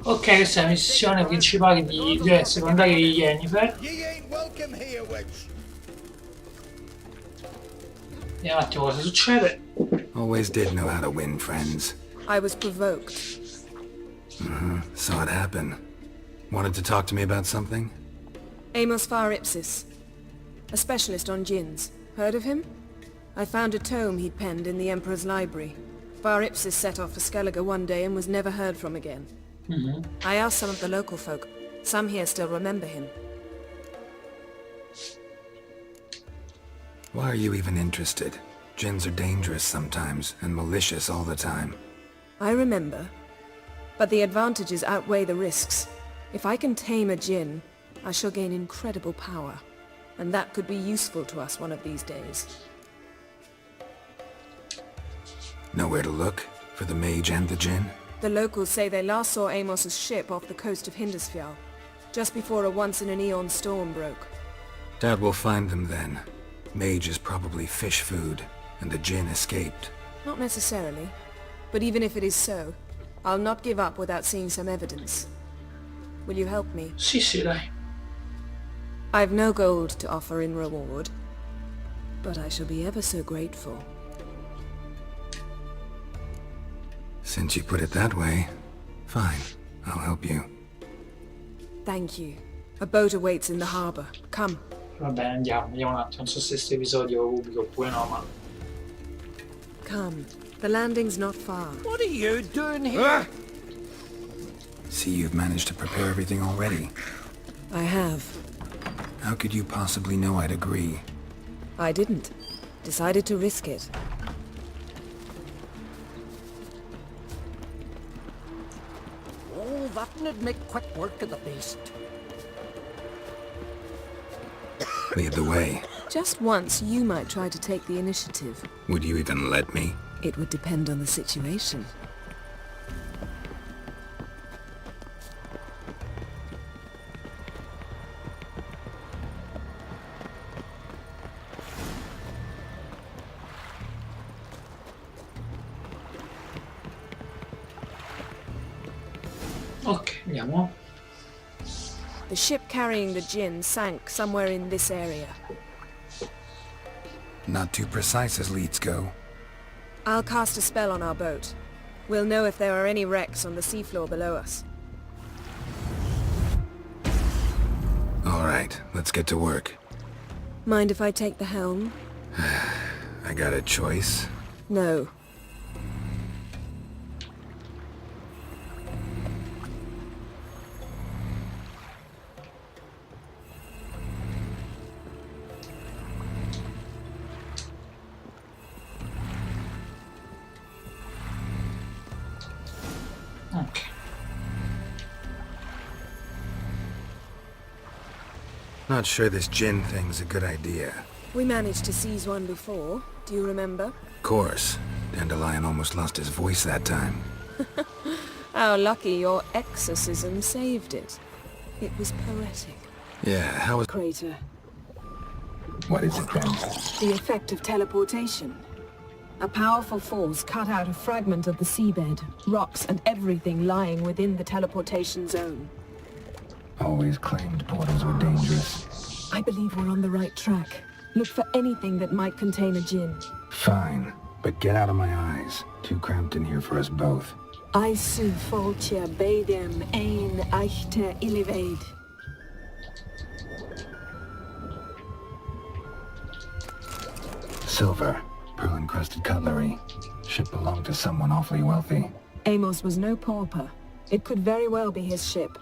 Ok, questa è la missione principale secondaria di Jennifer. Vediamo un attimo cosa succede. Always did know how to win friends. I was provoked. Saw it happen. Wanted to talk to me about something? Amos Ipsis, a specialist on djinns. Heard of him? I found a tome he'd penned in the Emperor's library. Ipsis set off for Skellige one day and was never heard from again. I asked some of the local folk. Some here still remember him. Why are you even interested? Djinns are dangerous sometimes, and malicious all the time. I remember. But the advantages outweigh the risks. If I can tame a djinn, I shall gain incredible power. And that could be useful to us one of these days. Nowhere to look? For the mage and the djinn? The locals say they last saw Amos's ship off the coast of Hindisfjall, just before a once-in-an-eon storm broke. Doubt we'll find them then. Mage is probably fish food, and the djinn escaped. Not necessarily. But even if it is so, I'll not give up without seeing some evidence. Will you help me? Sì, dai. I've no gold to offer in reward, but I shall be ever so grateful. Since you put it that way, fine. I'll help you. Thank you. A boat awaits in the harbor. Come. Va bene, andiamo un attimo. Non so se questo episodio lo pubblico oppure no, ma... Come. The landing's not far. What are you doing here? See, you've managed to prepare everything already. I have. How could you possibly know I'd agree? I didn't. Decided to risk it. Oh, that'd make quick work of the beast. Lead the way. Just once, you might try to take the initiative. Would you even let me? It would depend on the situation. Ok, andiamo. The ship carrying the djinn sank somewhere in this area. Not too precise as leads go. I'll cast a spell on our boat. We'll know if there are any wrecks on the seafloor below us. All right, let's get to work. Mind if I take the helm? I got a choice. No. Ok. Not sure this djinn thing's a good idea. We managed to seize one before. Do you remember? Of course. Dandelion almost lost his voice that time. How lucky your exorcism saved it. It was poetic. Yeah, how was... Crater. What is it then? The effect of teleportation. A powerful force cut out a fragment of the seabed, rocks and everything lying within the teleportation zone. Always claimed portals were dangerous. I believe we're on the right track. Look for anything that might contain a djinn. Fine, but get out of my eyes. Too cramped in here for us both. Aisu foltja beidem ein eichte illiveid. Silver, pearl-encrusted cutlery. Ship belonged to someone awfully wealthy. Amos was no pauper. It could very well be his ship.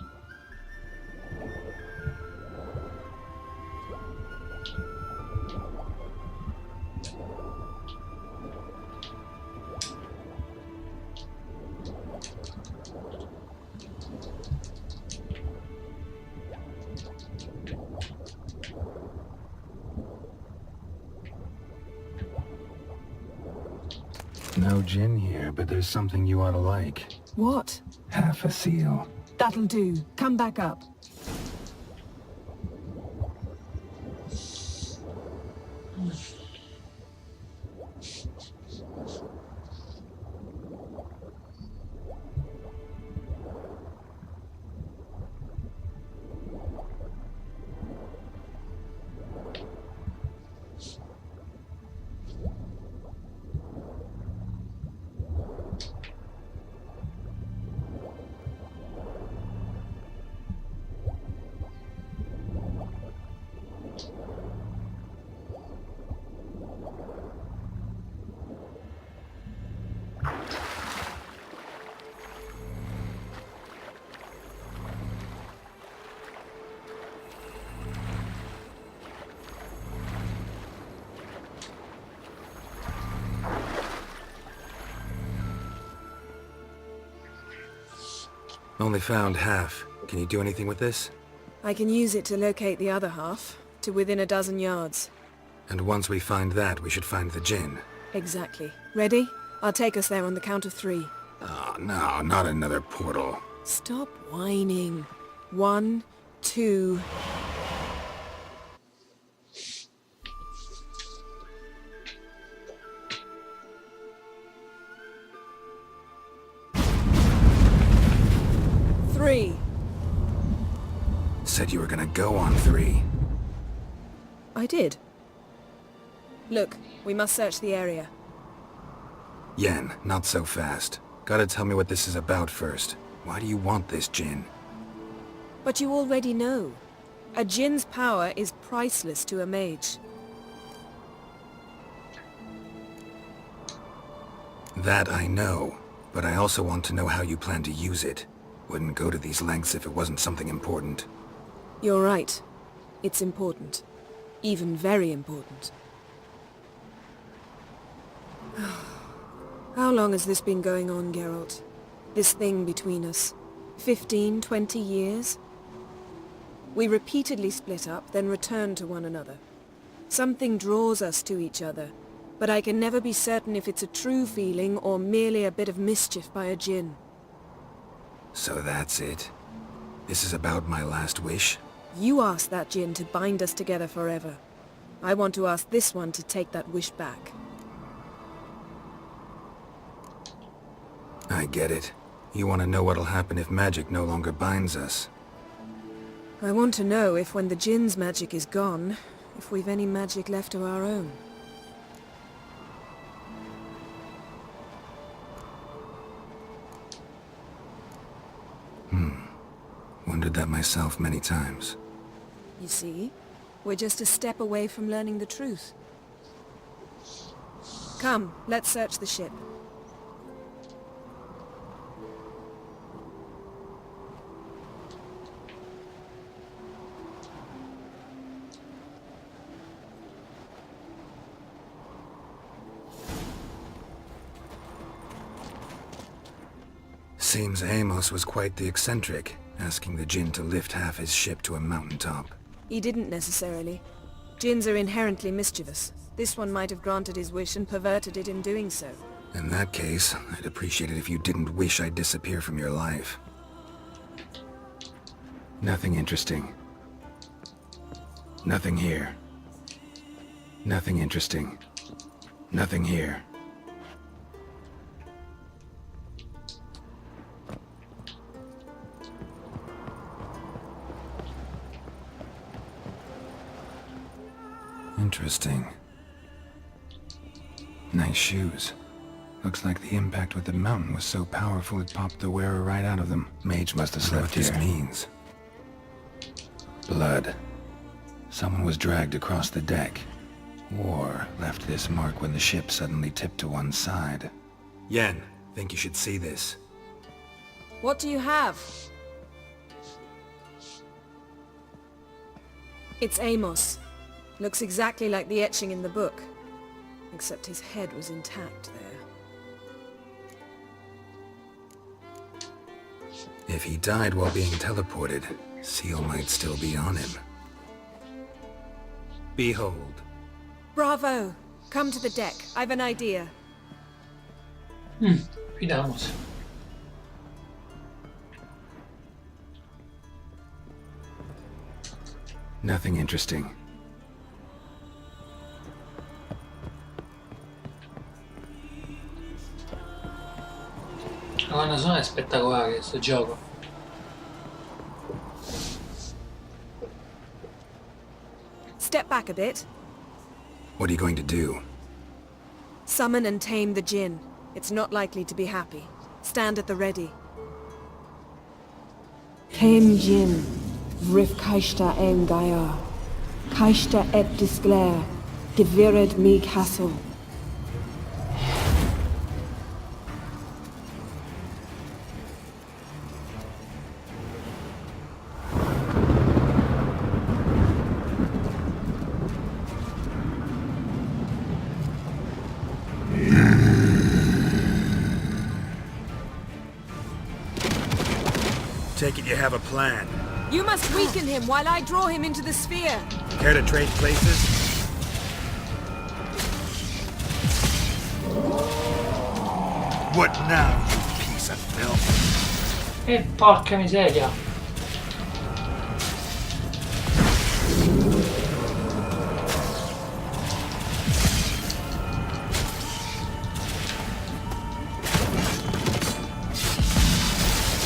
No djinn here, but there's something you ought to like. What? Half a seal. That'll do. Come back up. Only found half. Can you do anything with this? I can use it to locate the other half, to within a dozen yards. And once we find that, we should find the gin. Exactly. Ready? I'll take us there on the count of 3. Oh, no, not another portal. Stop whining. 1, 2... Three. Said you were gonna go on 3. I did. Look, we must search the area. Yen, not so fast. Gotta tell me what this is about first. Why do you want this gin? But you already know. A djinn's power is priceless to a mage. That I know, but I also want to know how you plan to use it. Wouldn't go to these lengths if it wasn't something important. You're right. It's important. Even very important. How long has this been going on, Geralt? This thing between us? 15, 20 years? We repeatedly split up, then returned to one another. Something draws us to each other, but I can never be certain if it's a true feeling or merely a bit of mischief by a djinn. So that's it? This is about my last wish? You asked that djinn to bind us together forever. I want to ask this one to take that wish back. I get it. You want to know what'll happen if magic no longer binds us. I want to know if when the djinn's magic is gone, if we've any magic left of our own. Wondered that myself many times. You see? We're just a step away from learning the truth. Come, let's search the ship. Seems Amos was quite the eccentric, asking the djinn to lift half his ship to a mountaintop. He didn't necessarily. Djinns are inherently mischievous. This one might have granted his wish and perverted it in doing so. In that case, I'd appreciate it if you didn't wish I'd disappear from your life. Nothing interesting. Nothing here. Nothing interesting. Nothing here. Interesting. Nice shoes. Looks like the impact with the mountain was so powerful it popped the wearer right out of them. Mage must have slept here. What this means. Blood. Someone was dragged across the deck. Or left this mark when the ship suddenly tipped to one side. Yen, think you should see this. What do you have? It's Amos. Looks exactly like the etching in the book. Except his head was intact there. If he died while being teleported, Seal might still be on him. Behold. Bravo! Come to the deck. I've an idea. Vediamoci. Nothing interesting. La colonna sonora è spettacolare questo gioco. Step back a bit. What are you going to do? Summon and tame the djinn. It's not likely to be happy. Stand at the ready. Tame djinn, vrif kaishta en gaia, kaishta et disglair, devired me castle. Take it you have a plan. You must weaken him while I draw him into the sphere. Care to trade places? What now, you piece of filth? E porca miseria.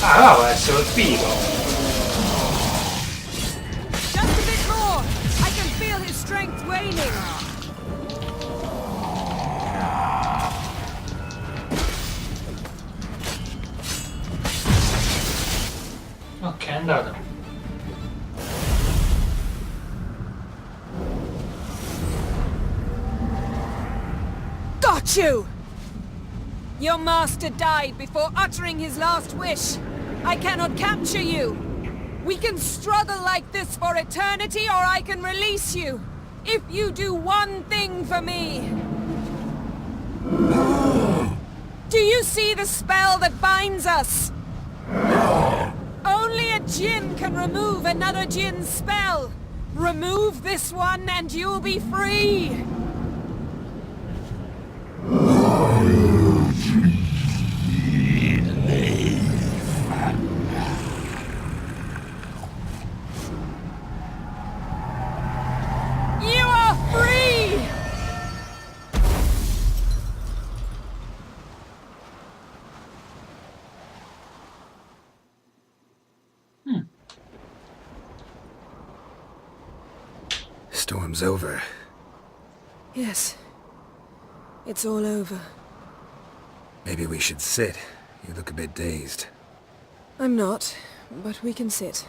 Ah, no, può essere colpito. Just a bit more. I can feel his strength waning. Ok, è andato. Got you! Your master died before uttering his last wish. I cannot capture you. We can struggle like this for eternity, or I can release you. If you do one thing for me. Do you see the spell that binds us? Only a djinn can remove another djinn's spell. Remove this one and you'll be free. You are free! Storm's over. Yes. It's all over. Maybe we should sit. You look a bit dazed. I'm not, but we can sit.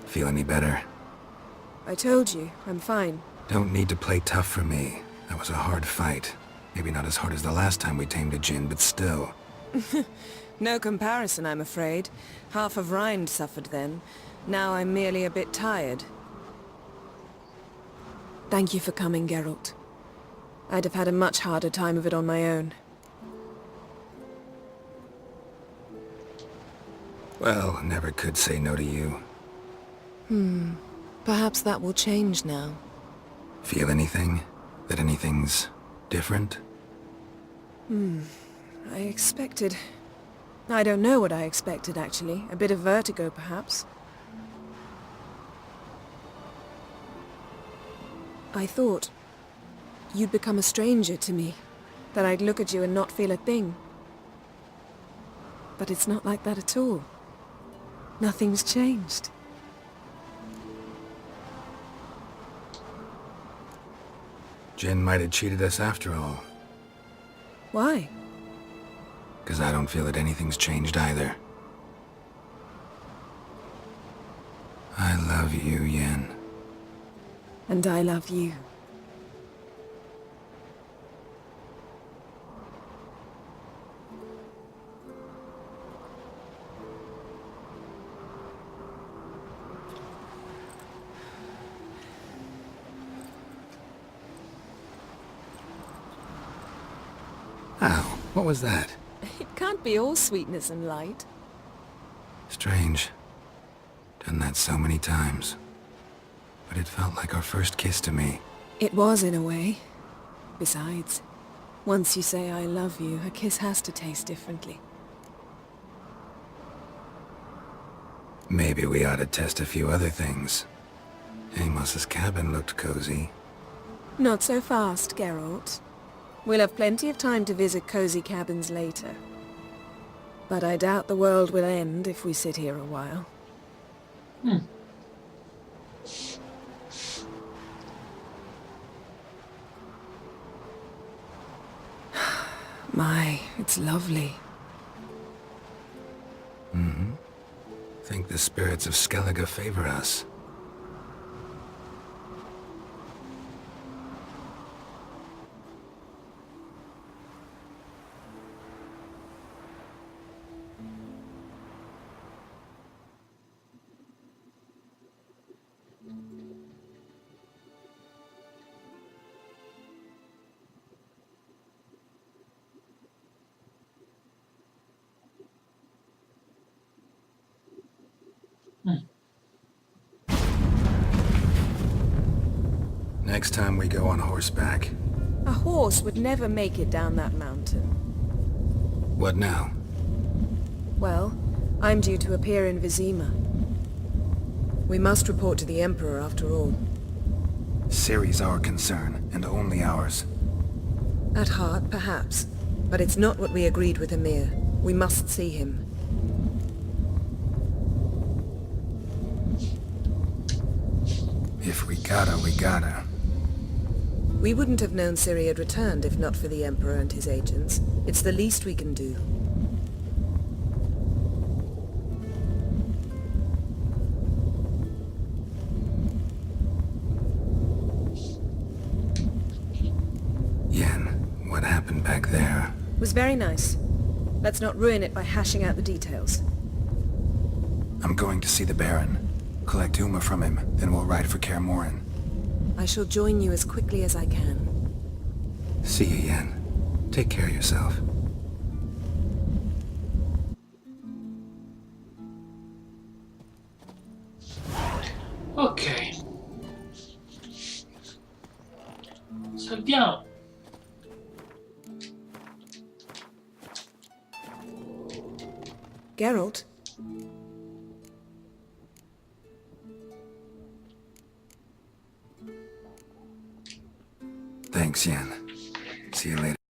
Feel any better? I told you, I'm fine. Don't need to play tough for me. That was a hard fight. Maybe not as hard as the last time we tamed a djinn, but still. No comparison, I'm afraid. Half of Rind suffered then. Now I'm merely a bit tired. Thank you for coming, Geralt. I'd have had a much harder time of it on my own. Well, never could say no to you. Perhaps that will change now. Feel anything? That anything's different? I expected... I don't know what I expected, actually. A bit of vertigo, perhaps. I thought you'd become a stranger to me. That I'd look at you and not feel a thing. But it's not like that at all. Nothing's changed. Jinn might have cheated us after all. Why? 'Cause I don't feel that anything's changed either. I love you, Yen. And I love you. Ow, what was that? It can't be all sweetness and light. Strange. Done that so many times. But it felt like our first kiss to me. It was, in a way. Besides, once you say I love you, a kiss has to taste differently. Maybe we ought to test a few other things. Amos's cabin looked cozy. Not so fast, Geralt. We'll have plenty of time to visit cozy cabins later. But I doubt the world will end if we sit here a while. My, it's lovely. Think the spirits of Skellige favor us. Next time we go on horseback. A horse would never make it down that mountain. What now? Well, I'm due to appear in Vizima. We must report to the Emperor after all. Ciri's our concern, and only ours. At heart, perhaps. But it's not what we agreed with Emir. We must see him. If we gotta, we gotta. We wouldn't have known Ciri had returned if not for the Emperor and his agents. It's the least we can do. Yen, what happened back there? Was very nice. Let's not ruin it by hashing out the details. I'm going to see the Baron. Collect Uma from him, then we'll ride for Kaer Morhen. I shall join you as quickly as I can. See you, Yen. Take care of yourself. Ok. Salviamo. Geralt? Thanks, Yen. See you later.